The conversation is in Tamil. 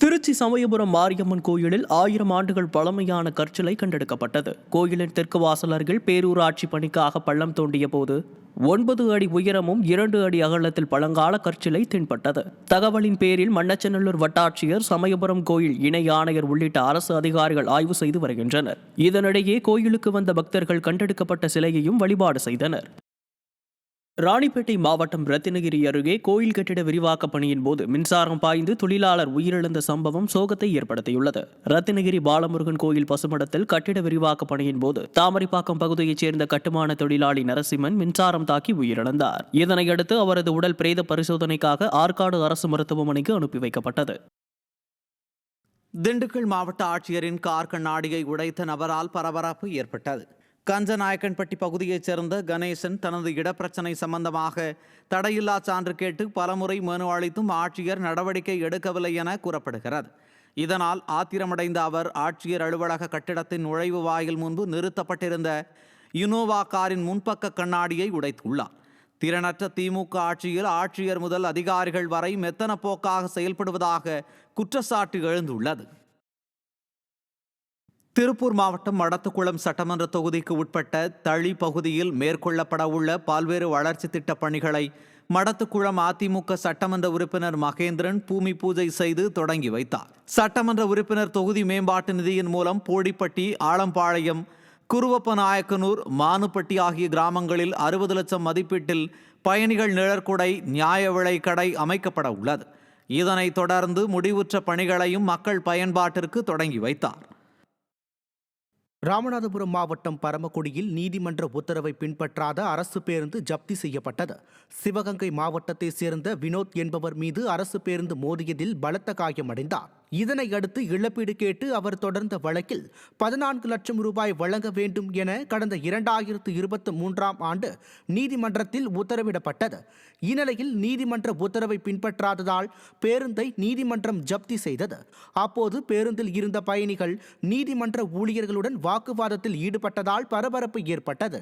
திருச்சி சமயபுரம் மாரியம்மன் கோயிலில் 1000 ஆண்டுகள் பழமையான கற்சிலை கண்டெடுக்கப்பட்டது. கோயிலின் தெற்கு வாசல் அருகில் பேரூராட்சி பணிக்காக பள்ளம் தோண்டிய போது 9 அடி உயரமும் 2 அடி அகலத்தில் பழங்கால கற்சிலை தென்பட்டது. தகவலின் பேரில் மண்ணச்சநல்லூர் வட்டாட்சியர், சமயபுரம் கோயில் இணை ஆணையர் உள்ளிட்ட அரசு அதிகாரிகள் ஆய்வு செய்து வருகின்றனர். இதனிடையே கோயிலுக்கு வந்த பக்தர்கள் கண்டெடுக்கப்பட்ட சிலையையும் வழிபாடு செய்தனர். ராணிப்பேட்டை மாவட்டம் ரத்தினகிரி அருகே கோயில் கட்டிட விரிவாக்க பணியின் போது மின்சாரம் பாய்ந்து தொழிலாளர் உயிரிழந்த சம்பவம் சோகத்தை ஏற்படுத்தியுள்ளது. ரத்தினகிரி பாலமுருகன் கோயில் பசுமடத்தில் கட்டிட விரிவாக்க பணியின் போது தாமரைப்பாக்கம் பகுதியைச் சேர்ந்த கட்டுமான தொழிலாளி நரசிம்மன் மின்சாரம் தாக்கி உயிரிழந்தார். இதனையடுத்து அவரது உடல் பிரேத பரிசோதனைக்காக ஆற்காடு அரசு மருத்துவமனைக்கு அனுப்பி வைக்கப்பட்டது. திண்டுக்கல் மாவட்ட ஆட்சியரின் கார் கண்ணாடியை உடைத்த நபரால் பரபரப்பு ஏற்பட்டது. கஞ்சநாயக்கன்பட்டி பகுதியைச் சேர்ந்த கணேசன் தனது இடப்பிரச்சனை சம்பந்தமாக தடையில்லா சான்று கேட்டு பலமுறை மனு அளித்தும் ஆட்சியர் நடவடிக்கை எடுக்கவில்லை என கூறப்படுகிறது. இதனால் ஆத்திரமடைந்த அவர் ஆட்சியர் அலுவலக கட்டிடத்தின் நுழைவு வாயில் முன்பு நிறுத்தப்பட்டிருந்த இனோவா காரின் முன்பக்க கண்ணாடியை உடைத்துள்ளார். திறனற்ற திமுக ஆட்சியில் ஆட்சியர் முதல் அதிகாரிகள் வரை மெத்தன போக்காக செயல்படுவதாக குற்றச்சாட்டு எழுந்துள்ளது. திருப்பூர் மாவட்டம் மடத்துக்குளம் சட்டமன்ற தொகுதிக்கு உட்பட்ட தளி பகுதியில் மேற்கொள்ளப்பட உள்ள பல்வேறு வளர்ச்சி திட்டப் பணிகளை மடத்துக்குளம் அதிமுக சட்டமன்ற உறுப்பினர் மகேந்திரன் பூமி பூஜை செய்து தொடங்கி வைத்தார். சட்டமன்ற உறுப்பினர் தொகுதி மேம்பாட்டு நிதியின் மூலம் போடிப்பட்டி, ஆலம்பாளையம், குருவப்பநாயக்கனூர், மானுப்பட்டி ஆகிய கிராமங்களில் 60 லட்சம் மதிப்பீட்டில் பயணிகள் நிழற்குடை நியாய விலை கடை அமைக்கப்பட உள்ளது. இதனைத் தொடர்ந்து முடிவுற்ற பணிகளையும் மக்கள் பயன்பாட்டிற்கு தொடங்கி வைத்தார். ராமநாதபுரம் மாவட்டம் பரமக்குடியில் நீதிமன்ற உத்தரவை பின்பற்றாத அரசு பேருந்து ஜப்தி செய்யப்பட்டது. சிவகங்கை மாவட்டத்தைச் சேர்ந்த வினோத் என்பவர் மீது அரசு பேருந்து மோதியதில் பலத்த காயமடைந்தார். இதனையடுத்து இழப்பீடு கேட்டு அவர் தொடர்ந்த வழக்கில் 14 லட்சம் ரூபாய் வழங்க வேண்டும் என கடந்த 2023ஆம் ஆண்டு நீதிமன்றத்தில் உத்தரவிடப்பட்டது. இந்நிலையில் நீதிமன்ற உத்தரவை பின்பற்றாததால் பேருந்தை நீதிமன்றம் ஜப்தி செய்தது. அப்போது பேருந்தில் இருந்த பயணிகள் நீதிமன்ற ஊழியர்களுடன் வாக்குவாதத்தில் ஈடுபட்டதால் பரபரப்பு ஏற்பட்டது.